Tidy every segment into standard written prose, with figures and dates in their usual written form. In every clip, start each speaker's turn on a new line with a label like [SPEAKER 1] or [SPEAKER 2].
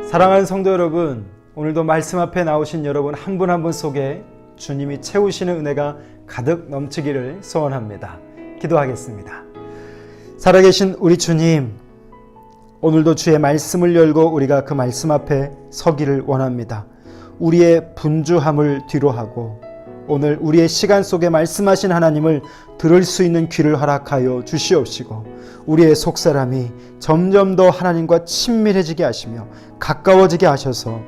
[SPEAKER 1] 사랑하는 성도 여러분, 오늘도 말씀 앞에 나오신 여러분 한 분 한 분 속에 주님이 채우시는 은혜가 가득 넘치기를 소원합니다. 기도하겠습니다. 살아계신 우리 주님, 오늘도 주의 말씀을 열고 우리가 그 말씀 앞에 서기를 원합니다. 우리의 분주함을 뒤로하고 오늘 우리의 시간 속에 말씀하신 하나님을 들을 수 있는 귀를 허락하여 주시옵시고, 우리의 속사람이 점점 더 하나님과 친밀해지게 하시며 가까워지게 하셔서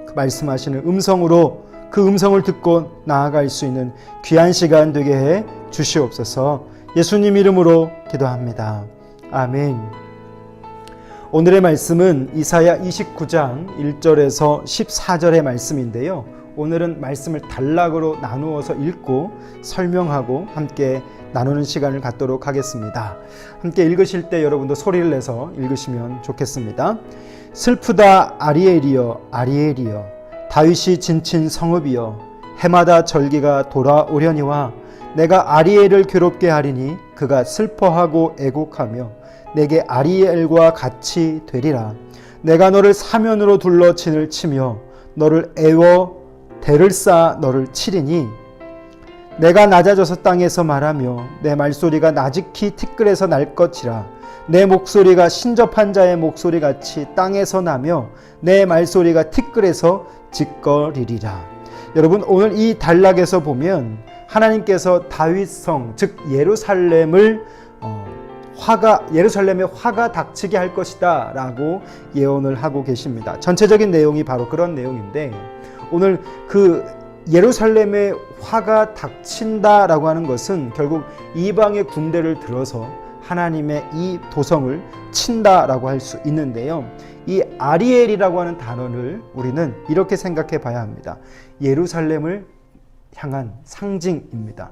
[SPEAKER 1] 그 말씀하시는 음성으로 그 음성을 듣고 나아갈 수 있는 귀한 시간 되게 해 주시옵소서. 예수님 이름으로 기도합니다. 아멘. 오늘의 말씀은 이사야 29장 1절에서 14절의 말씀인데요. 오늘은 말씀을 단락으로 나누어서 읽고 설명하고 함께 나누는 시간을 갖도록 하겠습니다. 함께 읽으실 때 여러분도 소리를 내서 읽으시면 좋겠습니다. 슬프다 아리엘이여 아리엘이여, 다윗이 진친 성읍이여, 해마다 절기가 돌아오려니와 내가 아리엘을 괴롭게 하리니 그가 슬퍼하고 애곡하며 내게 아리엘과 같이 되리라. 내가 너를 사면으로 둘러 진을 치며 너를 애워 대를 쌓아 너를 치리니 내가 낮아져서 땅에서 말하며 내 말소리가 나직히 티끌에서 날 것이라. 내 목소리가 신접한 자의 목소리같이 땅에서 나며 내 말소리가 티끌에서 짓거리리라. 여러분, 오늘 이 단락에서 보면 하나님께서 다윗성 즉 예루살렘에 화가 닥치게 할 것이다 라고 예언을 하고 계십니다. 전체적인 내용이 바로 그런 내용인데, 오늘 그 예루살렘에 화가 닥친다라고 하는 것은 결국 이방의 군대를 들어서 하나님의 이 도성을 친다라고 할 수 있는데요. 이 아리엘이라고 하는 단어를 우리는 이렇게 생각해 봐야 합니다. 예루살렘을 향한 상징입니다.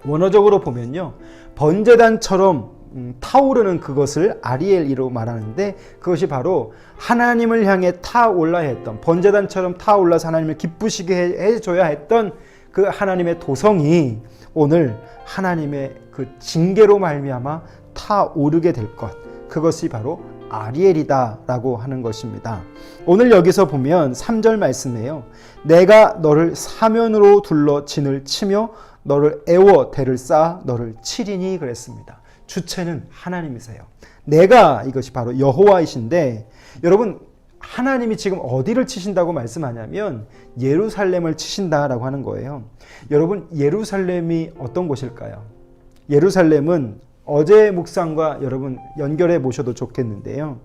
[SPEAKER 1] 원어적으로 보면요, 번제단처럼 타오르는 그것을 아리엘이로 말하는데, 그것이 바로 하나님을 향해 타올라 했던, 번제단처럼 타올라서 하나님을 기쁘시게 해줘야 했던 그 하나님의 도성이 오늘 하나님의 그 징계로 말미암아 타오르게 될 것, 그것이 바로 아리엘이다라고 하는 것입니다. 오늘 여기서 보면 3절 말씀이에요. 내가 너를 사면으로 둘러 진을 치며 너를 애워 대를 쌓아 너를 치리니 그랬습니다. 주체는 하나님이세요. 내가, 이것이 바로 여호와이신데, 여러분, 하나님이 지금 어디를 치신다고 말씀하냐면 예루살렘을 치신다라고 하는 거예요. 여러분, 예루살렘이 어떤 곳일까요? 예루살렘은 어제의 묵상과 여러분 연결해 보셔도 좋겠는데요.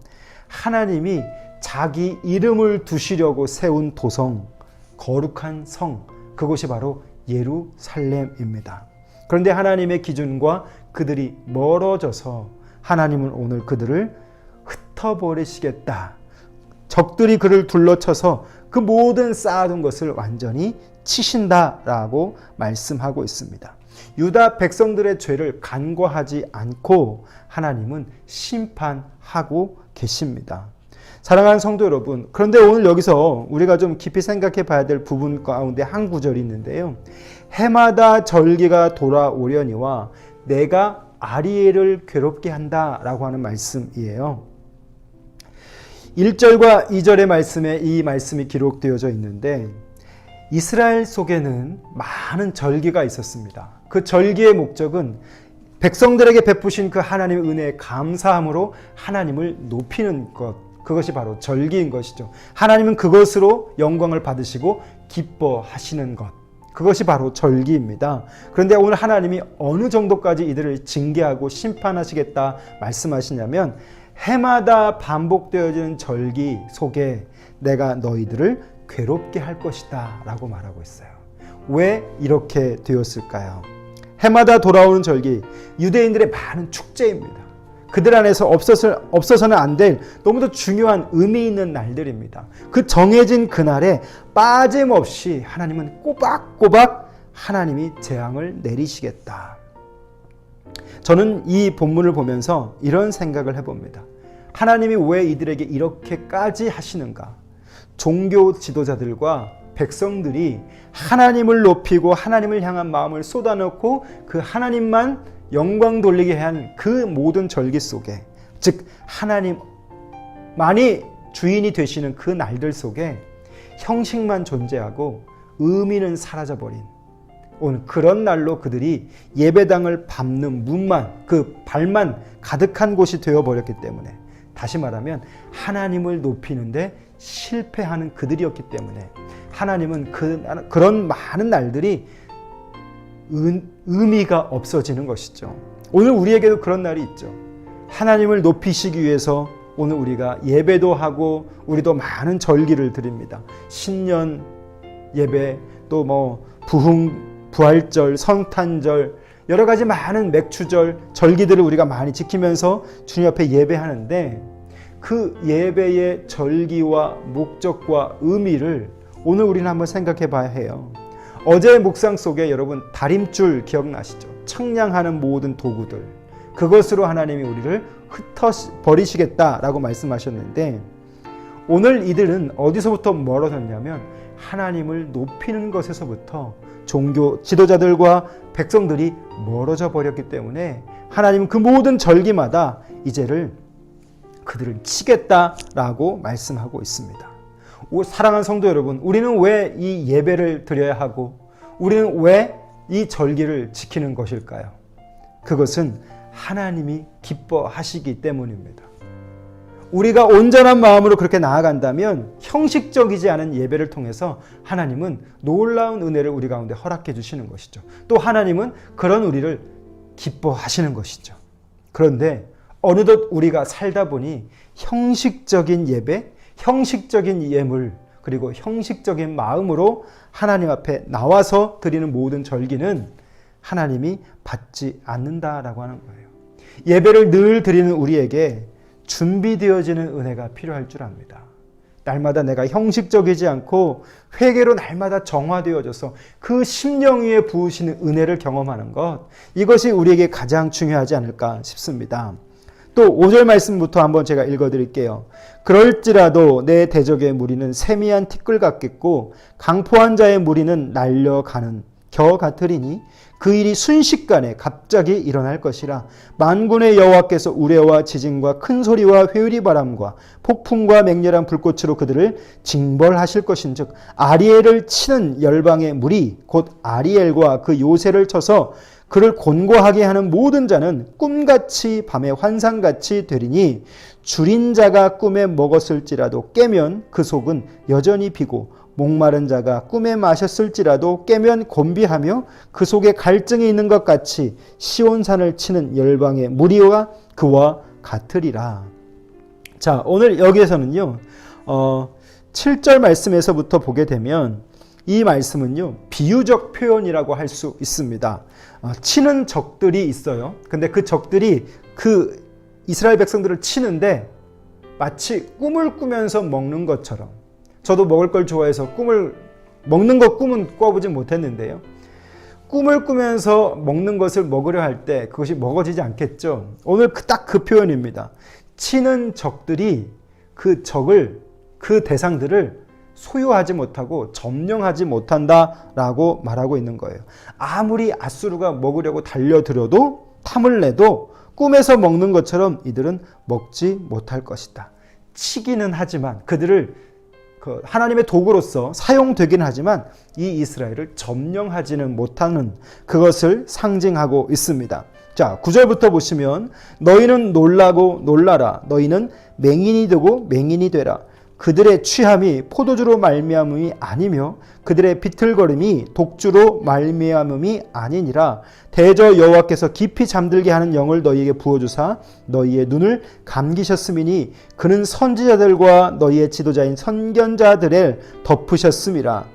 [SPEAKER 1] 하나님이 자기 이름을 두시려고 세운 도성, 거룩한 성, 그곳이 바로 예루살렘입니다. 그런데 하나님의 기준과 그들이 멀어져서 하나님은 오늘 그들을 흩어버리시겠다. 적들이 그를 둘러쳐서 그 모든 쌓아둔 것을 완전히 치신다라고 말씀하고 있습니다. 유다 백성들의 죄를 간과하지 않고 하나님은 심판하고 계십니다. 사랑하는 성도 여러분, 그런데 오늘 여기서 우리가 좀 깊이 생각해 봐야 될 부분 가운데 한 구절이 있는데요. 해마다 절기가 돌아오려니와 내가 아리엘을 괴롭게 한다라고 하는 말씀이에요. 1절과 2절의 말씀에 이 말씀이 기록되어져 있는데, 이스라엘 속에는 많은 절기가 있었습니다. 그 절기의 목적은 백성들에게 베푸신 그 하나님의 은혜에 감사함으로 하나님을 높이는 것, 그것이 바로 절기인 것이죠. 하나님은 그것으로 영광을 받으시고 기뻐하시는 것, 그것이 바로 절기입니다. 그런데 오늘 하나님이 어느 정도까지 이들을 징계하고 심판하시겠다 말씀하시냐면, 해마다 반복되어지는 절기 속에 내가 너희들을 괴롭게 할 것이다 라고 말하고 있어요. 왜 이렇게 되었을까요? 해마다 돌아오는 절기, 유대인들의 많은 축제입니다. 그들 안에서 없어서는 안 될 너무도 중요한 의미 있는 날들입니다. 그 정해진 그날에 빠짐없이 하나님은 꼬박꼬박 하나님이 재앙을 내리시겠다. 저는 이 본문을 보면서 이런 생각을 해봅니다. 하나님이 왜 이들에게 이렇게까지 하시는가? 종교 지도자들과 백성들이 하나님을 높이고 하나님을 향한 마음을 쏟아놓고 그 하나님만 영광 돌리게 한 그 모든 절기 속에, 즉 하나님만이 주인이 되시는 그 날들 속에 형식만 존재하고 의미는 사라져버린 오늘 그런 날로 그들이 예배당을 밟는 문만, 그 발만 가득한 곳이 되어버렸기 때문에, 다시 말하면 하나님을 높이는데 실패하는 그들이었기 때문에 하나님은 그런 많은 날들이 의미가 없어지는 것이죠. 오늘 우리에게도 그런 날이 있죠. 하나님을 높이시기 위해서 오늘 우리가 예배도 하고 우리도 많은 절기를 드립니다. 신년 예배, 또 부활절, 성탄절, 여러 가지 많은 맥추절, 절기들을 우리가 많이 지키면서 주님 앞에 예배하는데, 그 예배의 절기와 목적과 의미를 오늘 우리는 한번 생각해 봐야 해요. 어제의 묵상 속에 여러분 다림줄 기억나시죠? 청량하는 모든 도구들, 그것으로 하나님이 우리를 흩어버리시겠다라고 말씀하셨는데, 오늘 이들은 어디서부터 멀어졌냐면 하나님을 높이는 것에서부터 종교 지도자들과 백성들이 멀어져 버렸기 때문에 하나님은 그 모든 절기마다 이제를 그들을 치겠다라고 말씀하고 있습니다. 사랑하는 성도 여러분, 우리는 왜 이 예배를 드려야 하고 우리는 왜 이 절기를 지키는 것일까요? 그것은 하나님이 기뻐하시기 때문입니다. 우리가 온전한 마음으로 그렇게 나아간다면 형식적이지 않은 예배를 통해서 하나님은 놀라운 은혜를 우리 가운데 허락해 주시는 것이죠. 또 하나님은 그런 우리를 기뻐하시는 것이죠. 그런데 어느덧 우리가 살다 보니 형식적인 예배, 형식적인 예물, 그리고 형식적인 마음으로 하나님 앞에 나와서 드리는 모든 절기는 하나님이 받지 않는다라고 하는 거예요. 예배를 늘 드리는 우리에게 준비되어지는 은혜가 필요할 줄 압니다. 날마다 내가 형식적이지 않고 회개로 날마다 정화되어져서 그 심령 위에 부으시는 은혜를 경험하는 것, 이것이 우리에게 가장 중요하지 않을까 싶습니다. 또 5절 말씀부터 한번 제가 읽어드릴게요. 그럴지라도 내 대적의 무리는 세미한 티끌 같겠고 강포한 자의 무리는 날려가는 겨 같으리니 그 일이 순식간에 갑자기 일어날 것이라. 만군의 여호와께서 우레와 지진과 큰 소리와 회오리 바람과 폭풍과 맹렬한 불꽃으로 그들을 징벌하실 것인즉 아리엘을 치는 열방의 무리 곧 아리엘과 그 요새를 쳐서 그를 곤고하게 하는 모든 자는 꿈같이 밤의 환상같이 되리니 줄인 자가 꿈에 먹었을지라도 깨면 그 속은 여전히 비고 목마른 자가 꿈에 마셨을지라도 깨면 곤비하며 그 속에 갈증이 있는 것 같이 시온산을 치는 열방의 무리와 그와 같으리라. 자, 오늘 여기에서는요 7절 말씀에서부터 보게 되면 이 말씀은요 비유적 표현이라고 할 수 있습니다. 치는 적들이 있어요. 근데 그 적들이 그 이스라엘 백성들을 치는데 마치 꿈을 꾸면서 먹는 것처럼, 저도 먹을 걸 좋아해서 꿈은 꿔보진 못했는데요. 꿈을 꾸면서 먹는 것을 먹으려 할 때 그것이 먹어지지 않겠죠. 오늘 딱 그 표현입니다. 치는 적들이 그 적을, 그 대상들을 소유하지 못하고 점령하지 못한다라고 말하고 있는 거예요. 아무리 아수르가 먹으려고 달려들어도 탐을 내도 꿈에서 먹는 것처럼 이들은 먹지 못할 것이다. 치기는 하지만 그들을 하나님의 도구로서 사용되긴 하지만 이 이스라엘을 점령하지는 못하는 그것을 상징하고 있습니다. 자, 9절부터 보시면 너희는 놀라고 놀라라. 너희는 맹인이 되고 맹인이 되라. 그들의 취함이 포도주로 말미암음이 아니며 그들의 비틀거림이 독주로 말미암음이 아니니라. 대저 여호와께서 깊이 잠들게 하는 영을 너희에게 부어주사 너희의 눈을 감기셨음이니 그는 선지자들과 너희의 지도자인 선견자들을 덮으셨음이라.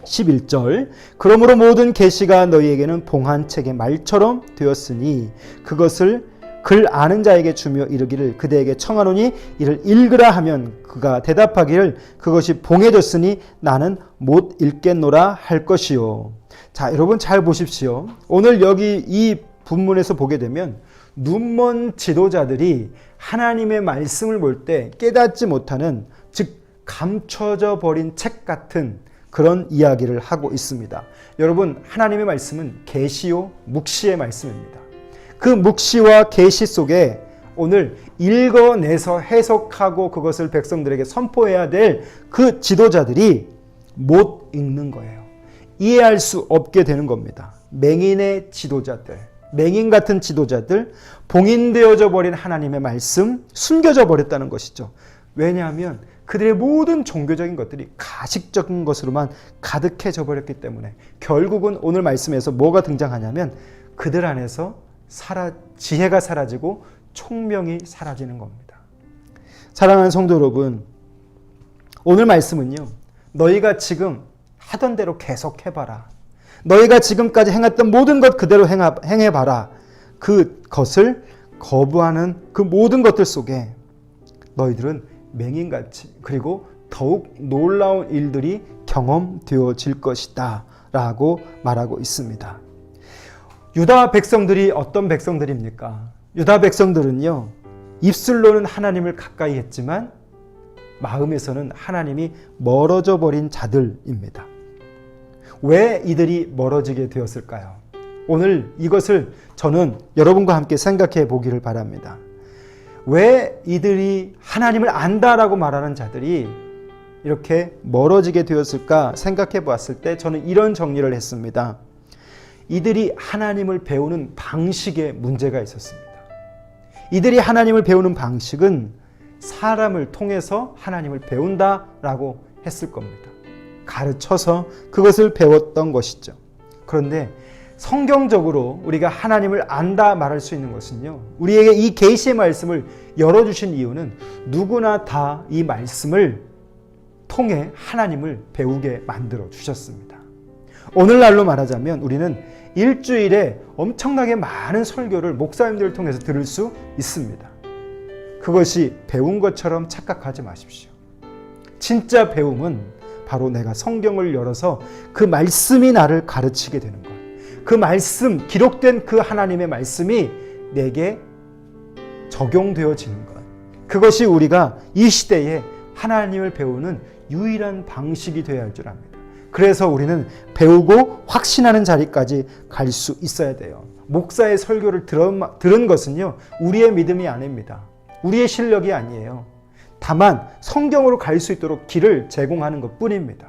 [SPEAKER 1] 11절 그러므로 모든 계시가 너희에게는 봉한 책의 말처럼 되었으니 그것을 글 아는 자에게 주며 이르기를 그대에게 청하노니 이를 읽으라 하면 그가 대답하기를 그것이 봉해졌으니 나는 못 읽겠노라 할 것이요. 자, 여러분 잘 보십시오. 오늘 여기 이 본문에서 보게 되면 눈먼 지도자들이 하나님의 말씀을 볼 때 깨닫지 못하는, 즉 감춰져 버린 책 같은 그런 이야기를 하고 있습니다. 여러분, 하나님의 말씀은 계시요 묵시의 말씀입니다. 그 묵시와 계시 속에 오늘 읽어내서 해석하고 그것을 백성들에게 선포해야 될 그 지도자들이 못 읽는 거예요. 이해할 수 없게 되는 겁니다. 맹인의 지도자들, 맹인 같은 지도자들, 봉인되어져 버린 하나님의 말씀, 숨겨져 버렸다는 것이죠. 왜냐하면 그들의 모든 종교적인 것들이 가식적인 것으로만 가득해져 버렸기 때문에 결국은 오늘 말씀에서 뭐가 등장하냐면 그들 안에서 지혜가 사라지고 총명이 사라지는 겁니다. 사랑하는 성도 여러분, 오늘 말씀은요, 너희가 지금 하던 대로 계속 해봐라. 너희가 지금까지 행했던 모든 것 그대로 행해봐라. 그것을 거부하는 그 모든 것들 속에 너희들은 맹인같이 그리고 더욱 놀라운 일들이 경험되어질 것이다 라고 말하고 있습니다. 유다 백성들이 어떤 백성들입니까? 유다 백성들은요, 입술로는 하나님을 가까이 했지만 마음에서는 하나님이 멀어져 버린 자들입니다. 왜 이들이 멀어지게 되었을까요? 오늘 이것을 저는 여러분과 함께 생각해 보기를 바랍니다. 왜 이들이 하나님을 안다라고 말하는 자들이 이렇게 멀어지게 되었을까 생각해 보았을 때 저는 이런 정리를 했습니다. 이들이 하나님을 배우는 방식에 문제가 있었습니다. 이들이 하나님을 배우는 방식은 사람을 통해서 하나님을 배운다라고 했을 겁니다. 가르쳐서 그것을 배웠던 것이죠. 그런데 성경적으로 우리가 하나님을 안다 말할 수 있는 것은요, 우리에게 이 계시의 말씀을 열어주신 이유는 누구나 다 이 말씀을 통해 하나님을 배우게 만들어 주셨습니다. 오늘날로 말하자면 우리는 일주일에 엄청나게 많은 설교를 목사님들을 통해서 들을 수 있습니다. 그것이 배운 것처럼 착각하지 마십시오. 진짜 배움은 바로 내가 성경을 열어서 그 말씀이 나를 가르치게 되는 것. 그 말씀, 기록된 그 하나님의 말씀이 내게 적용되어지는 것. 그것이 우리가 이 시대에 하나님을 배우는 유일한 방식이 되어야 할 줄 압니다. 그래서 우리는 배우고 확신하는 자리까지 갈 수 있어야 돼요. 목사의 설교를 들은 것은요, 우리의 믿음이 아닙니다. 우리의 실력이 아니에요. 다만 성경으로 갈 수 있도록 길을 제공하는 것뿐입니다.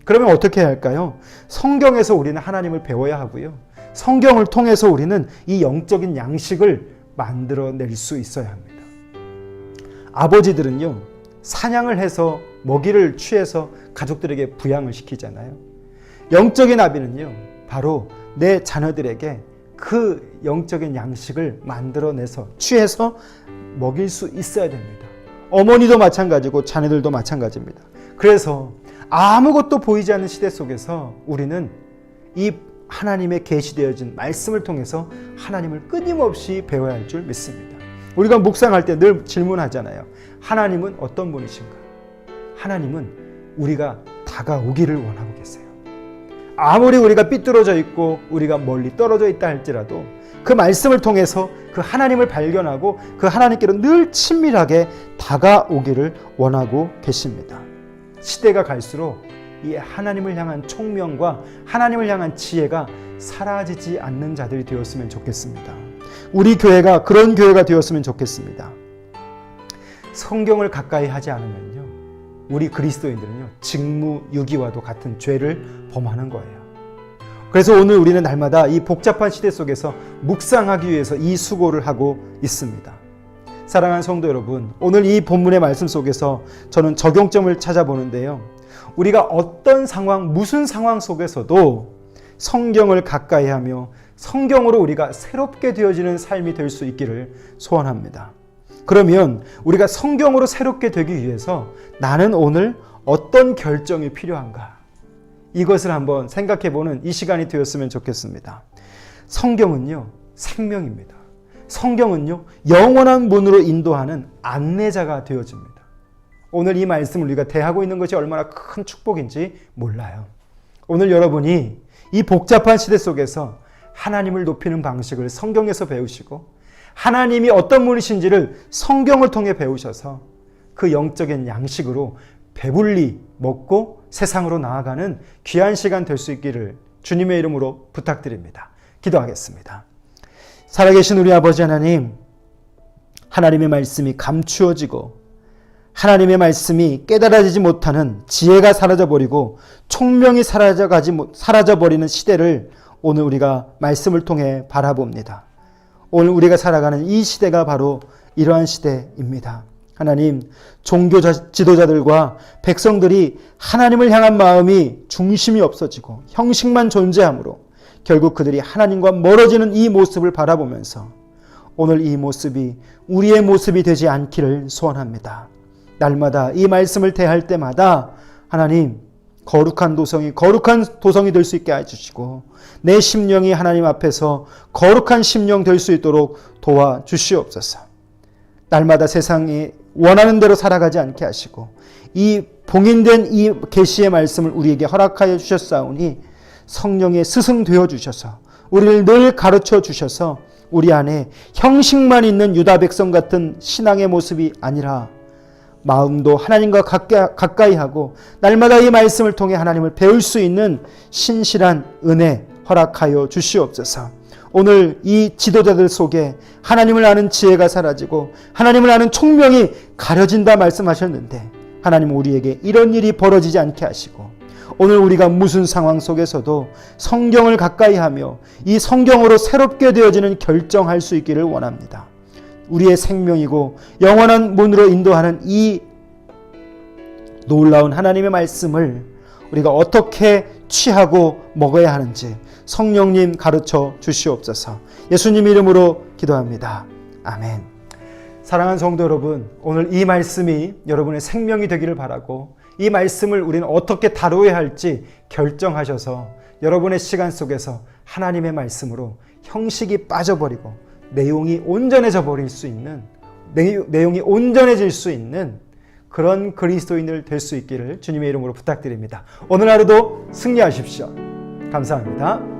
[SPEAKER 1] 그러면 어떻게 해야 할까요? 성경에서 우리는 하나님을 배워야 하고요. 성경을 통해서 우리는 이 영적인 양식을 만들어낼 수 있어야 합니다. 아버지들은요, 사냥을 해서 먹이를 취해서 가족들에게 부양을 시키잖아요. 영적인 아비는요, 바로 내 자녀들에게 그 영적인 양식을 만들어내서 취해서 먹일 수 있어야 됩니다. 어머니도 마찬가지고 자녀들도 마찬가지입니다. 그래서 아무것도 보이지 않는 시대 속에서 우리는 이 하나님의 계시되어진 말씀을 통해서 하나님을 끊임없이 배워야 할 줄 믿습니다. 우리가 묵상할 때 늘 질문하잖아요. 하나님은 어떤 분이신가? 하나님은 우리가 다가오기를 원하고 계세요. 아무리 우리가 삐뚤어져 있고 우리가 멀리 떨어져 있다 할지라도 그 말씀을 통해서 그 하나님을 발견하고 그 하나님께로 늘 친밀하게 다가오기를 원하고 계십니다. 시대가 갈수록 이 하나님을 향한 총명과 하나님을 향한 지혜가 사라지지 않는 자들이 되었으면 좋겠습니다. 우리 교회가 그런 교회가 되었으면 좋겠습니다. 성경을 가까이 하지 않으면요, 우리 그리스도인들은요, 직무유기와도 같은 죄를 범하는 거예요. 그래서 오늘 우리는 날마다 이 복잡한 시대 속에서 묵상하기 위해서 이 수고를 하고 있습니다. 사랑하는 성도 여러분, 오늘 이 본문의 말씀 속에서 저는 적용점을 찾아보는데요, 우리가 어떤 상황, 무슨 상황 속에서도 성경을 가까이 하며 성경으로 우리가 새롭게 되어지는 삶이 될 수 있기를 소원합니다. 그러면 우리가 성경으로 새롭게 되기 위해서 나는 오늘 어떤 결정이 필요한가? 이것을 한번 생각해보는 이 시간이 되었으면 좋겠습니다. 성경은요, 생명입니다. 성경은요, 영원한 문으로 인도하는 안내자가 되어집니다. 오늘 이 말씀을 우리가 대하고 있는 것이 얼마나 큰 축복인지 몰라요. 오늘 여러분이 이 복잡한 시대 속에서 하나님을 높이는 방식을 성경에서 배우시고 하나님이 어떤 분이신지를 성경을 통해 배우셔서 그 영적인 양식으로 배불리 먹고 세상으로 나아가는 귀한 시간 될 수 있기를 주님의 이름으로 부탁드립니다. 기도하겠습니다. 살아계신 우리 아버지 하나님, 하나님의 말씀이 감추어지고 하나님의 말씀이 깨달아지지 못하는 지혜가 사라져버리고 총명이 사라져버리는 시대를 오늘 우리가 말씀을 통해 바라봅니다. 오늘 우리가 살아가는 이 시대가 바로 이러한 시대입니다. 하나님, 종교 지도자들과 백성들이 하나님을 향한 마음이 중심이 없어지고 형식만 존재하므로 결국 그들이 하나님과 멀어지는 이 모습을 바라보면서 오늘 이 모습이 우리의 모습이 되지 않기를 소원합니다. 날마다 이 말씀을 대할 때마다 하나님, 거룩한 도성이 될 수 있게 해주시고 내 심령이 하나님 앞에서 거룩한 심령 될 수 있도록 도와주시옵소서. 날마다 세상이 원하는 대로 살아가지 않게 하시고 이 봉인된 이 계시의 말씀을 우리에게 허락하여 주셨사오니 성령의 스승 되어 주셔서 우리를 늘 가르쳐 주셔서 우리 안에 형식만 있는 유다 백성 같은 신앙의 모습이 아니라 마음도 하나님과 가까이 하고 날마다 이 말씀을 통해 하나님을 배울 수 있는 신실한 은혜 허락하여 주시옵소서. 오늘 이 지도자들 속에 하나님을 아는 지혜가 사라지고 하나님을 아는 총명이 가려진다 말씀하셨는데 하나님 우리에게 이런 일이 벌어지지 않게 하시고 오늘 우리가 무슨 상황 속에서도 성경을 가까이 하며 이 성경으로 새롭게 되어지는 결정할 수 있기를 원합니다. 우리의 생명이고 영원한 문으로 인도하는 이 놀라운 하나님의 말씀을 우리가 어떻게 취하고 먹어야 하는지 성령님 가르쳐 주시옵소서. 예수님 이름으로 기도합니다. 아멘. 사랑하는 성도 여러분, 오늘 이 말씀이 여러분의 생명이 되기를 바라고 이 말씀을 우리는 어떻게 다루어야 할지 결정하셔서 여러분의 시간 속에서 하나님의 말씀으로 형식이 빠져버리고 내용이 온전해져 버릴 수 있는 내용이 온전해질 수 있는 그런 그리스도인들 될 수 있기를 주님의 이름으로 부탁드립니다. 오늘 하루도 승리하십시오. 감사합니다.